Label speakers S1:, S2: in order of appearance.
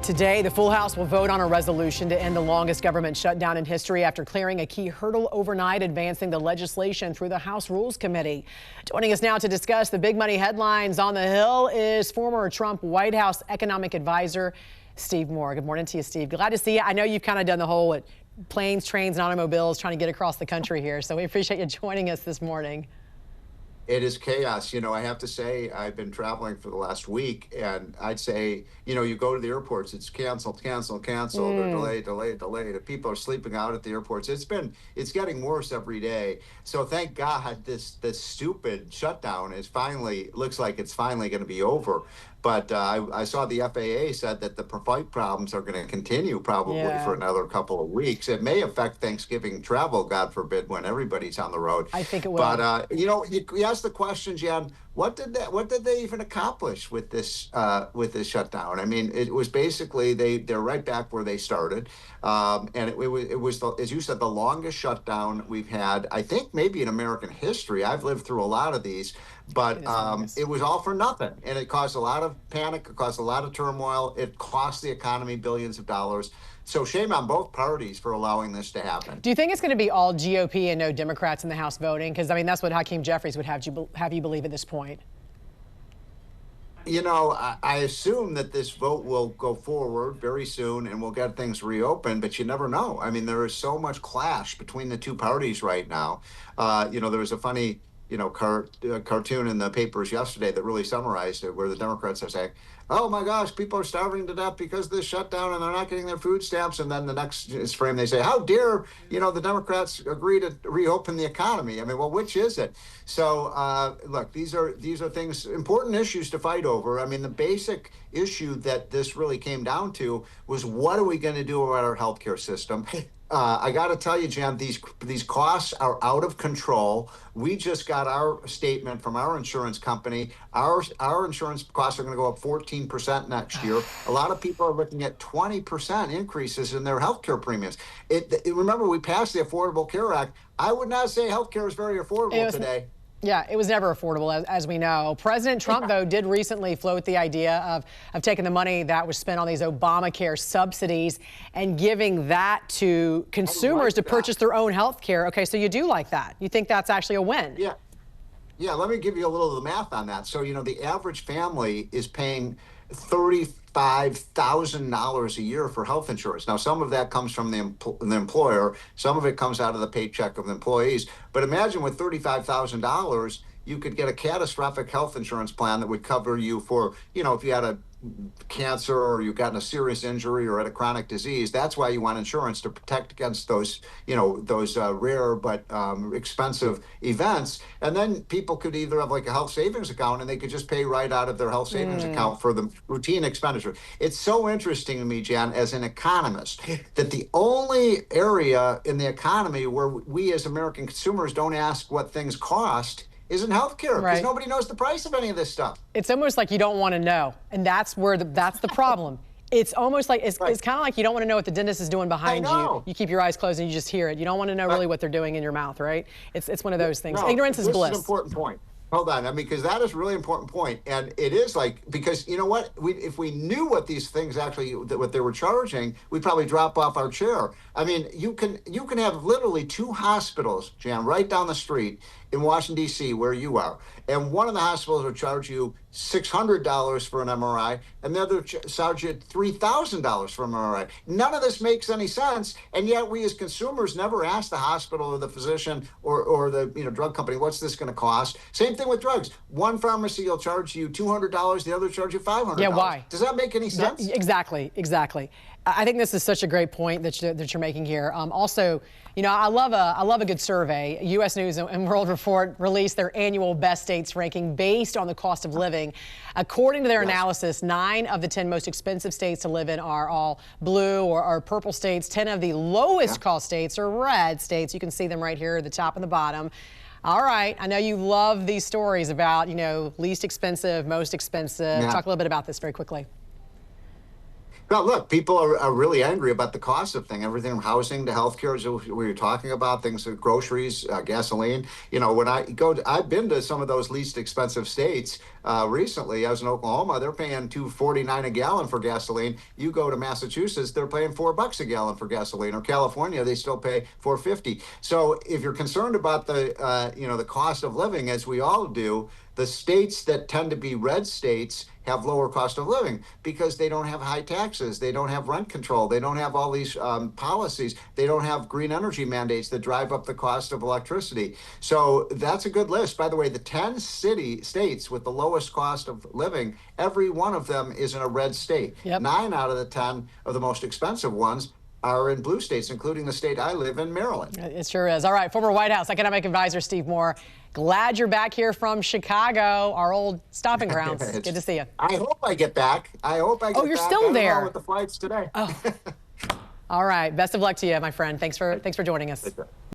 S1: Today, the full House will vote on a resolution to end the longest government shutdown in history after clearing a key hurdle overnight, advancing the legislation through the House Rules Committee. Joining us now to discuss the big money headlines on the Hill is former Trump White House economic advisor Steve Moore. Good morning to you, Steve. Glad to see you. I know you've kind of done the whole planes, trains, and automobiles trying to get across the country here, so we appreciate you joining us this morning.
S2: It is chaos. You know, I have to say, I've been traveling for the last week, and I'd say, you know, you go to the airports, it's canceled, canceled, canceled, or delayed, delayed, delayed. The people are sleeping out at the airports. It's getting worse every day. So thank God this stupid shutdown looks like it's finally going to be over. But I saw the FAA said that the flight problems are going to continue probably for another couple of weeks. It may affect Thanksgiving travel, God forbid, when everybody's on the road.
S1: I think it will.
S2: But you know, you asked the question, Jan. What did they even accomplish with this shutdown? I mean, it was basically they're right back where they started, and it was as you said, the longest shutdown we've had, I think, maybe in American history. I've lived through a lot of these, but it was all for nothing, and it caused a lot of panic. It caused a lot of turmoil. It cost the economy billions of dollars. So shame on both parties for allowing this to happen.
S1: Do you think it's going to be all GOP and no Democrats in the House voting? Because, I mean, that's what Hakeem Jeffries would have you believe at this point.
S2: You know, I assume that this vote will go forward very soon and we'll get things reopened, but you never know. I mean, there is so much clash between the two parties right now. You know, there was a funny, you know, cartoon in the papers yesterday that really summarized it, where the Democrats are saying, oh my gosh, people are starving to death because of this shutdown and they're not getting their food stamps. And then the next frame, they say, how dare, you know, the Democrats agree to reopen the economy? I mean, well, which is it? So look, these are things, important issues to fight over. I mean, the basic issue that this really came down to was, what are we going to do about our healthcare system? I got to tell you, Jan, these costs are out of control. We just got our statement from our insurance company. Our insurance costs are going to go up 14% next year. A lot of people are looking at 20% increases in their healthcare premiums. Remember, we passed the Affordable Care Act. I would not say healthcare is very affordable today.
S1: Yeah, it was never affordable, as we know. President Trump, though, did recently float the idea of taking the money that was spent on these Obamacare subsidies and giving that to consumers to purchase their own health care. Okay, so you do like that. You think that's actually a win?
S2: Yeah. Yeah, let me give you a little of the math on that. So, you know, the average family is paying $35,000 a year for health insurance. Now, some of that comes from the employer. Some of it comes out of the paycheck of the employees. But imagine with $35,000, you could get a catastrophic health insurance plan that would cover you for, you know, if you had a cancer or you got in a serious injury or had a chronic disease. That's why you want insurance, to protect against those, you know, those rare but expensive events. And then people could either have like a health savings account, and they could just pay right out of their health savings account for the routine expenditure. It's so interesting to me, Jan, as an economist, that the only area in the economy where we as American consumers don't ask what things cost isn't healthcare, because nobody knows the price of any of this stuff.
S1: It's almost like you don't want to know, and that's the problem. It's almost like it's kind of like you don't want to know what the dentist is doing behind you. You keep your eyes closed and you just hear it. You don't want to know really what they're doing in your mouth, right? It's one of those things.
S2: No,
S1: Ignorance is bliss.
S2: This is an important point. Hold on, I mean, because that is a really important point, and it is like, because you know what, if we knew what these things actually, what they were charging, we'd probably drop off our chair. I mean, you can have literally two hospitals, Jan, right down the street in Washington, D.C., where you are, and one of the hospitals will charge you $600 for an MRI, and the other charge you $3,000 for an MRI. None of this makes any sense, and yet we as consumers never ask the hospital or the physician or the drug company, what's this going to cost? Same thing with drugs. One pharmacy will charge you $200, the other charge you $500.
S1: Yeah, why?
S2: Does that make any sense?
S1: Yeah, exactly. I think this is such a great point that you're making here. Also, you know, I love a good survey. U.S. News and World Report released their annual best states ranking based on the cost of living. According to their analysis, 9 of the 10 most expensive states to live in are all blue or purple states. 10 of the lowest cost states are red states. You can see them right here at the top and the bottom. All right, I know you love these stories about, you know, least expensive, most expensive. Talk a little bit about this very quickly.
S2: Well, look, people are really angry about the cost of things, everything from housing to healthcare, as we were talking about, things like groceries, gasoline. You know, when I've been to some of those least expensive states recently. I was in Oklahoma; they're paying $2.49 a gallon for gasoline. You go to Massachusetts, they're paying $4 a gallon for gasoline. Or California, they still pay $4.50. So, if you're concerned about the cost of living, as we all do, the states that tend to be red states have lower cost of living because they don't have high taxes, they don't have rent control, they don't have all these policies, they don't have green energy mandates that drive up the cost of electricity. So that's a good list. By the way, the 10 states with the lowest cost of living, every one of them is in a red state.
S1: Yep.
S2: 9 out of the 10 of the most expensive ones are in blue states, including the state I live in, Maryland.
S1: It sure is. All right, former White House economic advisor Steve Moore, glad you're back here from Chicago, our old stopping grounds. Good to see you.
S2: I hope I get back. I hope I get back.
S1: Oh, you're still there.
S2: I don't know with the flights today.
S1: Oh. All right. Best of luck to you, my friend. Thanks for joining us.